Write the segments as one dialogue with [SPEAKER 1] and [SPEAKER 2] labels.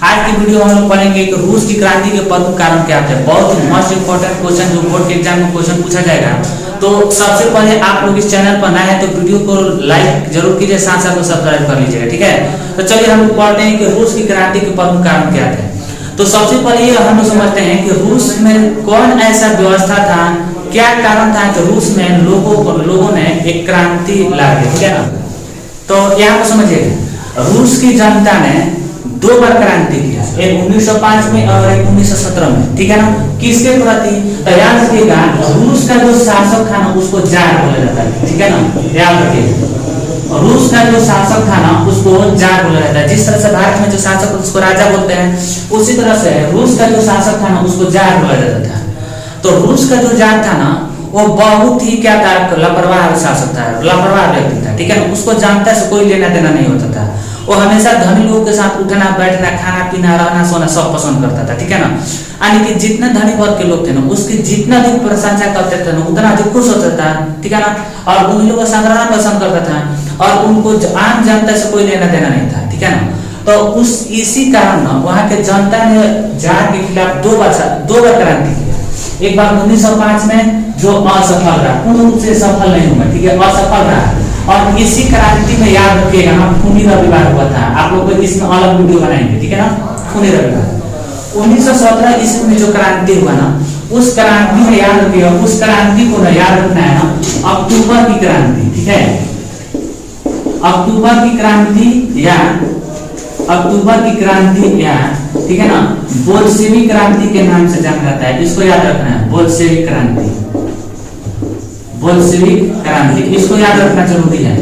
[SPEAKER 1] आज की वीडियो हम लोग पढ़ेंगे कि रूस की क्रांति के प्रमुख कारण क्या थे। बहुत ही मोस्ट इंपोर्टेंट क्वेश्चन जो बोर्ड के एग्जाम में क्वेश्चन पूछा जाएगा। तो सबसे पहले आप लोग इस चैनल पर नए हैं तो वीडियो को लाइक जरूर कीजिए, साथ साथ सब्सक्राइब कर लीजिएगा, ठीक है। तो चलिए हम लोग पढ़ते हैं कि रूस की क्रांति के प्रमुख कारण क्या थे। तो सबसे पहले ये हम लोग समझते हैं कि रूस में कौन ऐसा व्यवस्था था, क्या कारण था कि रूस में लोगों ने एक क्रांति ला दी, ठीक है ना। तो यहाँ पर समझिएगा, रूस की जनता ने दो बार क्रांति किया, एक 1905 में और एक 1917 में, ठीक है ना। किसके प्रति? तो याद रखिएगा, रूस का जो शासक था ना उसको जार बोला जाता है, ठीक है ना। याद रखिएगा, रूस का जो शासक था ना उसको जार बोला जाता है। जिस तरह से भारत में जो शासक उसको राजा बोलते हैं, उसी तरह से रूस का जो शासक था ना उसको जार बोला जाता था। तो रूस का जो जार था ना वो बहुत ही क्या था, लापरवाह शासक था, लापरवाह व्यक्ति था, ठीक है ना। उसको जनता से कोई लेना देना नहीं होता था। वो हमेशा धनी लोगों के साथ उठना बैठना, खाना पीना, रहना सोना सब पसंद करता था, ठीक है ना। यानी कि जितने धनी वर्ग के लोग थे ना उसकी जितना अधिक प्रशंसा करते थे ना उतना अधिक खुश होता था, ठीक है ना। और उन लोगों का संग्रहण पसंद करता था और उनको आम जनता से कोई लेना देना नहीं था, ठीक है ना। तो इसी कारण ना वहाँ के जनता ने जार के खिलाफ दो बार क्रांति किया। एक बार 1905 में जो असफल रहा, पूर्ण रूप से सफल नहीं हुआ, ठीक है, असफल रहा। और इसी क्रांति में याद रखिएगा ना खूनी रविवार हुआ था। आप लोग को इसमें अलग वीडियो बनाएंगे, ठीक है ना। खूनी रविवार 1917 ईस्वी में जो क्रांति हुआ ना, उस क्रांति में याद रखिएगा, उस क्रांति को ना याद रखना है ना अक्टूबर की क्रांति, ठीक है। अक्टूबर की क्रांति या ठीक है ना बोल्शेविक क्रांति के नाम से जाना जाता है। इसको याद रखना है, बोल्शेविक क्रांति, इसको याद रखना जरूरी है।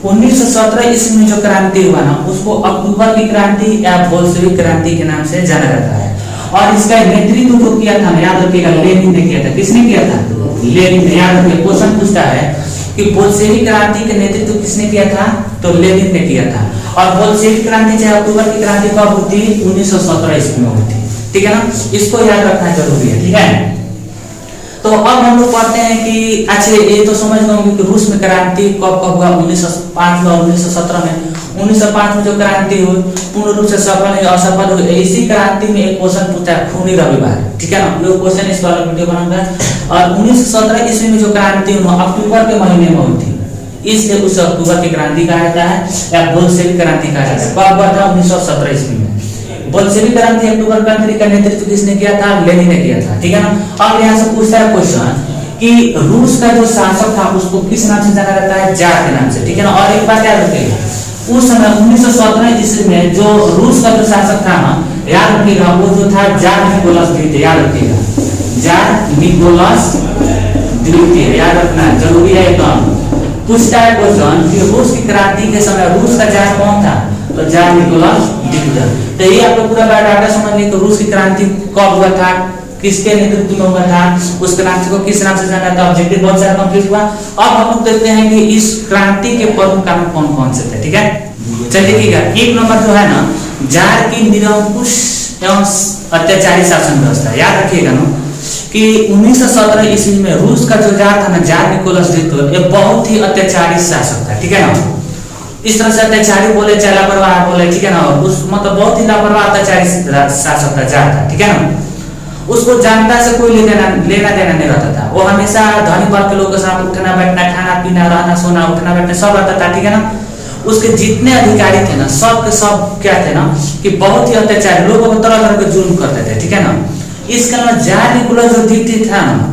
[SPEAKER 1] 1917 ईस्वी में जो क्रांति हुआ ना उसको अक्टूबर की क्रांति या बोल्शेविक क्रांति के नाम से जाना जाता है। और इसका नेतृत्व जो किया था ना, याद रखिएगा, लेनिन ने किया था। किसने किया था? लेनिन ने। याद रखिए, क्वेश्चन पूछता है कि बोल्शेविक क्रांति के नेतृत्व किसने किया था, तो लेनिन ने किया था। और बोल्शेविक क्रांति चाहे अक्टूबर की क्रांति कब हुई थी? 1917 ईस्वी में हुई थी, ठीक है ना। इसको याद रखना जरूरी है, ठीक है। तो अब हम लोग पढ़ते हैं कि अच्छा ये तो समझ गए होंगे कि रूस में क्रांति कब हुआ, 1905 में और 1917 में। 1905 में जो क्रांति हुई पूर्ण रूप से सफल नहीं असफल हुई। इसी क्रांति में एक क्वेश्चन पूछा है खूनी रविवार, ठीक है ना। ये क्वेश्चन इस वाला वीडियो बनाऊंगा। और 1917 ईस्वी में जो क्रांति हुई अक्टूबर के महीने में हुई थी, इसलिए उस अक्टूबर की क्रांति कहा जाता है या बोल्शेविक क्रांति कहा जाता है। कब हुआ था? 1917 ईस्वी में। बोल्शेविक क्रांति अक्टूबर क्रांति का नेतृत्व किसने किया था? लेनिन ने किया था, ठीक है ना। अब यहाँ से पूछता है क्वेश्चन कि रूस का जो शासक था उसको किस नाम से जाना जाता है? जार के नाम से, ठीक है ना। और एक बात याद रखिएगा, उस समय 1917 ईस्वी में जो रूस का जो शासक था ना, याद रखिएगा, वो जो था जार निकोलस द्वितीय। याद रखिएगा, जार निकोलस द्वितीय, याद रखना जरूरी है एकदम। पूछता है क्वेश्चन कि रूस की क्रांति के समय रूस का जार कौन था? तो जार निकोलस द्वितीय। तो ये आप लोग पूरा बायोडाटा समझ लें कि रूस की क्रांति कब हुआ था, किसके नेतृत्व में हुआ था, उस क्रांति को किस नाम से जाना जाता है। ऑब्जेक्टिव बहुत सारा कंप्लीट हुआ। अब हम लोग देखते हैं कि इस क्रांति के प्रमुख कारण कौन कौन से थे, ठीक है। चलिए ठीक है, एक नंबर जो है ना जार की निरंकुश एवं अत्याचारी शासन व्यवस्था। याद रखिएगा ना कि 1917 ईस्वी में रूस का जो जार था ना, जार निकोलस द्वितीय, ये बहुत ही अत्याचारी शासक था, ठीक है ना। इस तरह से अत्याचारी बोले चाहे लापरवाह बोले, ठीक है ना, उस मतलब बहुत ही लापरवाह अत्याचारी शासक था, जार था, ठीक है ना। उसको जनता से कोई लेना देना नहीं रहता था। वो हमेशा धनी वर्ग के लोगों के साथ उठना बैठना, खाना पीना, रहना सोना, उठना बैठना सब रहता था, ठीक है ना। उसके जितने अधिकारी थे ना सब के सब क्या थे ना कि बहुत ही अत्याचारी, लोगों को तरह तरह के जुल्म करते थे, ठीक है ना। इसके अलावा जार निकोलस जो द्वितीय था ना,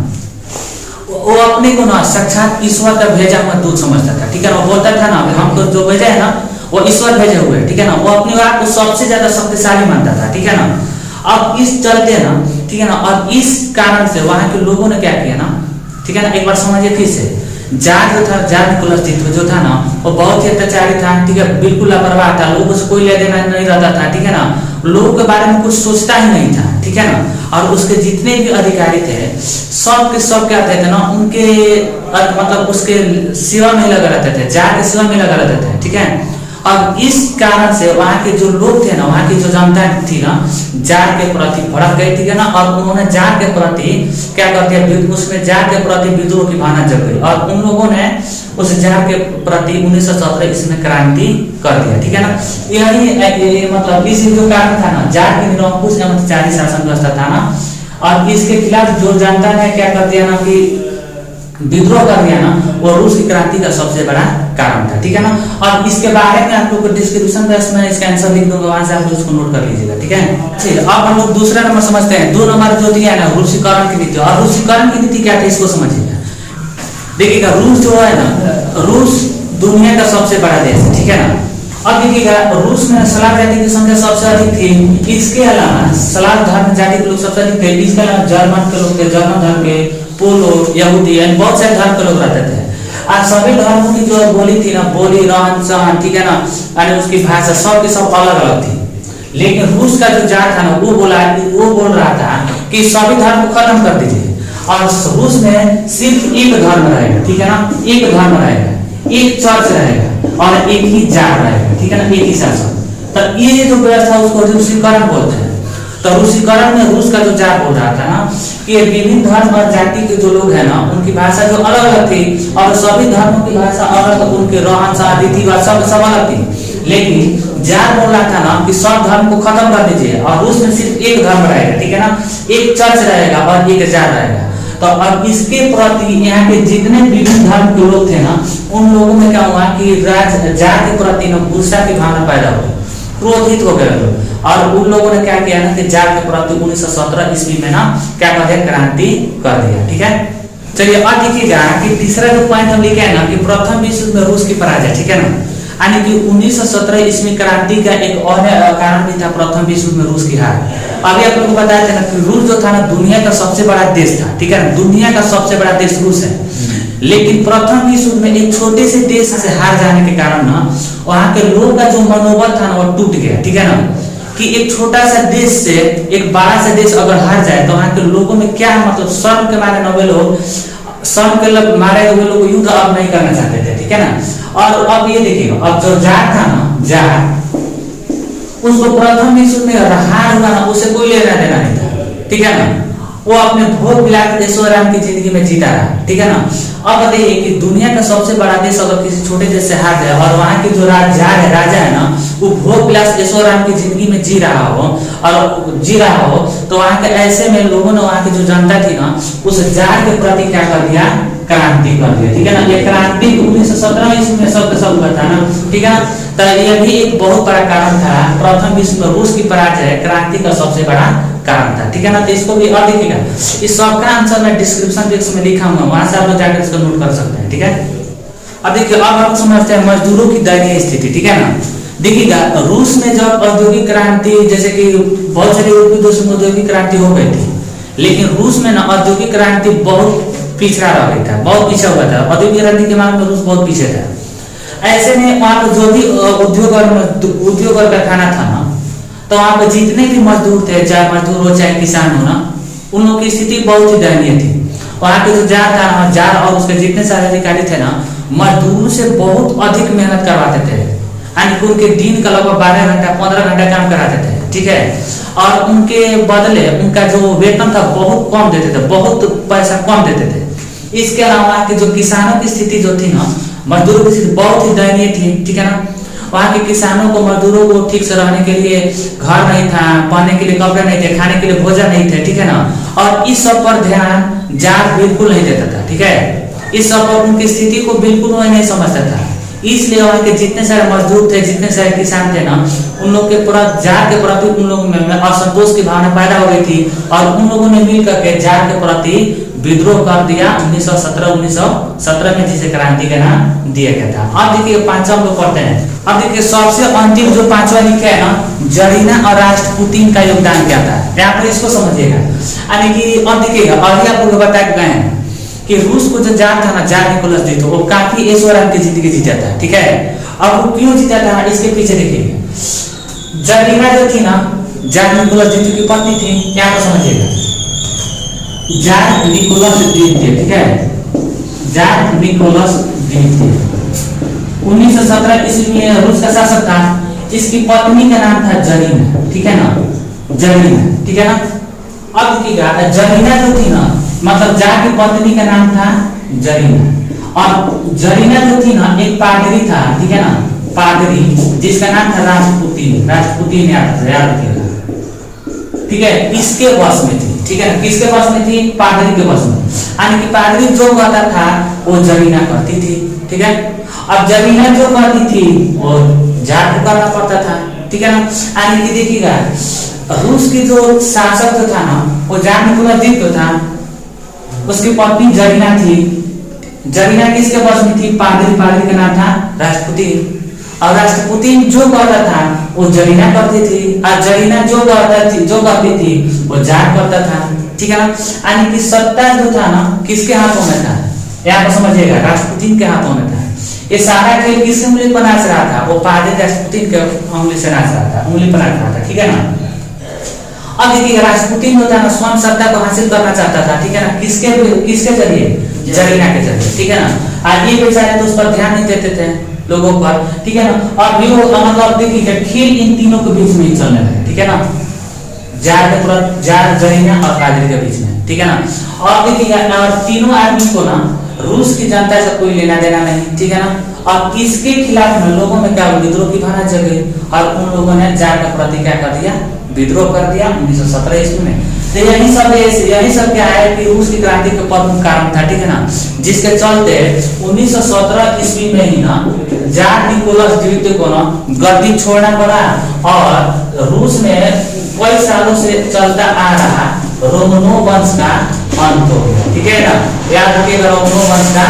[SPEAKER 1] वो अपने को ना साक्षात ईश्वर का भेजा हुआ दूत समझता था, ठीक है ना। वो बोलता था ना हमको जो भेजा है ना वो ईश्वर भेजे हुए, ठीक है ना। वो अपने आप को सबसे ज्यादा शक्तिशाली मानता था, ठीक है ना। अब इस चलते ना, ठीक है ना, और इस कारण से वहां के लोगों ने क्या किया ना, ठीक है ना, एक बार समझिए फिर से। जार जो था, जार निकोलस द्वितीय जो था ना, वो बहुत ही अत्याचारी था, ठीक है, बिल्कुल लापरवाह था, लोगों से कोई लेना देना नहीं रहता था, ठीक है ना। लोगों के बारे में कुछ सोचता ही नहीं था, ठीक है ना। और उसके जितने भी अधिकारी थे सब के सब क्या थे ना, उनके मतलब उसके सेवा में लगा रहते थे, जार के सेवा में लगा रहते थे, ठीक है। अब इस कारण से वहाँ के जो लोग थे ना, वहाँ की जो जनता थी ना, जार के प्रति भड़क गई थी ना, और उन्होंने जार के प्रति क्या करते हैं, उसमें जार के प्रति विद्रोह की भावना जग गई और उन लोगों ने उस जार के प्रति 1917 इसमें क्रांति कर दिया। ठीक है ना, यही मतलब इस जो कारण था ना, जार की निरंकुश एवं जारी शासन व्यवस्था था ना, और इसके खिलाफ जो जनता ने क्या कर दिया ना कि विद्रोह कर दिया ना, वो रूस की क्रांति का सबसे बड़ा कारण था। ठीक है ना, और इसके बारे में आप लोग को डिस्क्रिप्शन बॉक्स में इसका आंसर लिख दूंगा, वहां से आप लोग इसको नोट कर लीजिएगा। ठीक है, चलिए अब हम लोग दूसरा नंबर समझते हैं। 2 नंबर जो दिया है ना, रूसीकरण की नीति। और रूसीकरण की नीति क्या था, इसको समझिएगा। देखिएगा, रूस जो है ना, रूस दुनिया का सबसे बड़ा देश है। ठीक है ना, अब देखिएगा, रूस में स्लाव जाति की संख्या सबसे अधिक थी। इसके अलावा स्लाव धर्म जाति के लोग सबसे अधिक थे। इसके अलावा जर्मन के लोग थे, जर्मन धर्म के, पोलो, यहूदी, बहुत सारे धर्म के लोग रहते थे। और सभी धर्मों की जो बोली थी ना, बोली, रहन सहन, ठीक है ना, और उसकी भाषा सब की सब अलग अलग थी। लेकिन रूस का जो जार था ना, वो बोल रहा था कि सभी धर्म को खत्म कर दीजिए और रूस में सिर्फ एक धर्म रहेगा। ठीक है ना, एक धर्म रहेगा, एक चर्च रहेगा और एक ही जार रहेगा। ठीक है ना, एक ही शासन। तो ये जो व्यवस्था उसको रूसीकरण बोलते हैं। तो रूसीकरण में रूस का जो जार बोल रहा था ना कि विभिन्न धर्म और जाति के जो लोग हैं ना, उनकी भाषा जो अलग अलग थी और सभी धर्मों की भाषा अलग, उनके रहन सहन, रीति रिवाज सब अलग थी। लेकिन जार बोल रहा था ना कि सब धर्म को खत्म कर दीजिए और रूस में सिर्फ एक धर्म रहेगा। ठीक है ना, एक चर्च रहेगा और एक जार रहेगा। तो अब इसके प्रति यहाँ के जितने विभिन्न धर्म के लोग थे ना, उन लोगों में क्या हुआ कि जार के प्रति ना गुस्सा की भावना पैदा हुई, क्रोधित हो गए लोग। और उन लोगों ने क्या किया ना कि जार के प्रति 1917 ईस्वी में ना क्या कर दिया, क्रांति कर दिया। ठीक है, चलिए अब देखिएगा कि तीसरा जो पॉइंट हम लिखे हैं ना कि प्रथम विश्व युद्ध में रूस की पराजय। ठीक है ना, यानी कि 1917 ईस्वी क्रांति का एक और कारण भी था प्रथम विश्व युद्ध में रूस की हार। अभी आप लोगों को बताया था ना कि रूस जो था ना दुनिया का सबसे बड़ा देश था। ठीक है ना, दुनिया का सबसे बड़ा देश रूस है। लेकिन प्रथम विश्व युद्ध में एक छोटे से देश से हार जाने के कारण ना वहाँ के लोगों का जो मनोबल था ना वो टूट गया। ठीक है ना, कि एक छोटा सा देश से एक बड़ा सा देश अगर हार जाए तो वहाँ के लोगों में क्या मतलब शर्म के मारे नवे लोग, शर्म के मारे हुए लोग युद्ध अब नहीं करना चाहते थे। ठीक है ना, और अब ये देखिएगा, अब जो जार था ना, जार उसको प्रथम विश्व में हार हुआ ना, उसे कोई लेना देना नहीं था। ठीक है ना, वो अपने भोग विलास ऐशोआराम की जिंदगी में जीता रहा। ठीक है ना, अब बताइए कि दुनिया का सबसे बड़ा देश अगर किसी छोटे देश से हार जाए और वहाँ की जो राजा है ना, वो भोग विलास ऐशोआराम की जिंदगी में जी रहा हो तो वहाँ के ऐसे में लोगों ने, वहाँ की जो जनता थी ना, उस जार के प्रति क्या कर दिया, क्रांति कर दिया। ठीक है ना, ये क्रांति 1917 में सब हुआ था ना। ठीक है ना, तो यह भी एक बहुत बड़ा कारण था। प्रथम विश्व में रूस की पराजय क्रांति का सबसे बड़ा कारण था। ठीक है ना, तो इसको भी और देखिएगा, इस सबका आंसर मैं डिस्क्रिप्शन बॉक्स में लिखा हूँ, वहां से आप लोग जाकर इसको नोट कर सकते हैं। ठीक है, अब देखिए, अब हम समझते हैं मजदूरों की दयनीय स्थिति। ठीक है ना, देखिएगा, रूस में जब औद्योगिक क्रांति, जैसे कि बहुत सारे यूरोपीय देशों में औद्योगिक क्रांति हो गई थी, लेकिन रूस में ना औद्योगिक क्रांति बहुत पिछड़ा रह गया था, बहुत पीछे हुआ था। औद्योगिक क्रांति के मामले में रूस बहुत पीछे था। ऐसे में वहाँ पर जो भी उद्योग और कारखाना था ना, तो वहाँ पर जितने भी मजदूर थे, चाहे मजदूर हो चाहे किसान हो ना, उन लोगों की स्थिति बहुत ही दयनीय थी। वहाँ के जो जार था, जार और उसके जितने सारे अधिकारी थे ना, मजदूरों से बहुत अधिक मेहनत करवाते थे। यानी कि उनके दिन का लगभग 12 घंटा 15 घंटा काम कराते थे। ठीक है, और उनके बदले उनका जो वेतन था बहुत कम देते थे, बहुत पैसा कम देते थे। इसके अलावा के जो किसानों की स्थिति जो थी ना, मजदूरों की स्थिति बहुत ही दयनीय थी। ठीक है ना, वहाँ के किसानों को, मजदूरों को ठीक से रहने के लिए घर नहीं था, पहनने के लिए कपड़े नहीं थे, खाने के लिए भोजन नहीं थे। ठीक है ना, और इस सब पर ध्यान जार बिल्कुल नहीं देता था। ठीक है, इस सब पर उनकी स्थिति को बिल्कुल वह नहीं समझता था। इसलिए वहाँ के जितने सारे मजदूर थे, जितने सारे किसान थे ना, उन लोग के जार के प्रति उन लोगों में असंतोष की भावना पैदा हो गई थी और उन लोगों ने मिल करके जार के प्रति विद्रोह कर दिया 1917 में, जिसे क्रांति का नाम दिया गया था। अब देखिए पांचवा हम लोग पढ़ते हैं। अब देखिए सबसे अंतिम जो पांचवा लिखा है ना, जरीना और राष्ट्रपुतिन का योगदान क्या था, यहाँ पर इसको समझिएगा। यानी कि अब देखिएगा, अभी आप लोग बता गए हैं कि रूस को जो जार था ना, जार निकोलस द्वितीय, वो काफी ऐशोआराम की जिंदगी जीता था। ठीक है, अब वो क्यों जीता था, इसके पीछे देखिएगा। जरीना जो थी ना, जार निकोलस द्वितीय की पत्नी थी। यहाँ पर समझिएगा, जार निकोलस द्वितीय, ठीक है, जार निकोलस द्वितीय, 1917 ईस्वी में रूस का शासक था, इसकी पत्नी का नाम था जरीना, ठीक है ना, जरीना, ठीक है ना। अब क्या जरीना जो थी ना, मतलब जार की पत्नी का नाम था जरीना, और जरीना जो थी ना एक पादरी था, ठीक है ना, पादरी जिसका नाम था राजपुतीन, राजपुतीन याद रखिएगा, ठीक है, इसके वश में थी, ठीक है ना, किसके वश में थी, पादरी के वश में, यानी कि पादरी जो कहता था वो जरीना करती थी, ठीक है। अब जरीना जो करती थी वो जार को करना पड़ता था, ठीक है ना, यानी कि देखिएगा रूस की जो शासक जो था ना वो जार निकोलस द्वितीय था, उसकी पत्नी जरीना थी, जरीना किसके वश में थी, पादरी, पादरी का नाम था राजपुतीन, और राष्ट्रपुतीन जो करता था वो जरीना करती थी, और जरीना जो करती थी वो जार करता था, ठीक है ना, यानी कि सत्ता जो था ना किसके हाथों में था, यहाँ पर समझिएगा राष्ट्रपुतीन के हाथों में था। ये सारा खेल किसके उंगली पर नाच रहा था, वो पादरी राष्ट्रपुतीन के उंगली से नाच रहा था, उंगली पर नाच रहा था, ठीक है ना। अब देखिए राष्ट्रपुतीन होता है ना स्वयं सत्ता को हासिल करना चाहता था, ठीक है ना, किसके जरिए, जरीना के जरिए, ठीक है ना। आज ये बेचारे तो उस पर ध्यान नहीं देते थे लोगों पर, ठीक है ना। और भी मतलब देखिए खेल इन तीनों के बीच में ही चलने लगे, ठीक है ना, जार के पूरा जार जरीना और पादरी के बीच में, ठीक है ना। और देखिए और तीनों आदमी को ना रूस की जनता से कोई लेना देना नहीं, ठीक है ना। और इसके खिलाफ में लोगों में क्या विद्रोह की भावना जगी, और उन लोगों ने जार का प्रति क्या कर दिया, विद्रोह कर दिया 1917 ईस्वी में। तो यही सब क्या है कि रूस की क्रांति के प्रमुख कारण था, ठीक है ना, जिसके चलते 1917 ईस्वी में ही ना जार निकोलस द्वितीय को ना गद्दी छोड़ना पड़ा, और रूस में कई सालों से चलता आ रहा रोमनो वंश का अंत हो गया, ठीक है ना, याद रखिएगा रोमनो वंश का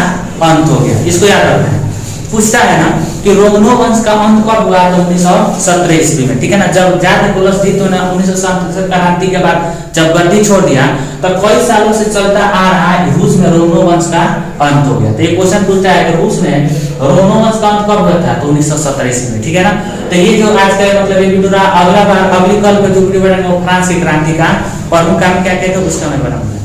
[SPEAKER 1] अंत हो गया, इसको याद रखना है। पूछता है ना कि रोमनो वंश का अंत कब हुआ, तो 1917 ईस्वी में, ठीक है ना, जब जार निकोलस द्वितीय ने 1917 क्रांति के बाद जब गद्दी छोड़ दिया तब कई सालों से चलता आ रहा है रूस में रोमनो वंश का अंत हो गया। तो ये क्वेश्चन पूछता है कि रूस में रोमनो वंश का अंत कब हुआ था, तो 1917 ईस्वी में, ठीक है ना। तो ये जो आज का मतलब ये वीडियो अगला बार अगली कल पे जो वीडियो बनाएंगे वो फ्रांस की क्रांति का प्रमुख काम क्या कहते हैं उसका मैं बनाऊंगा।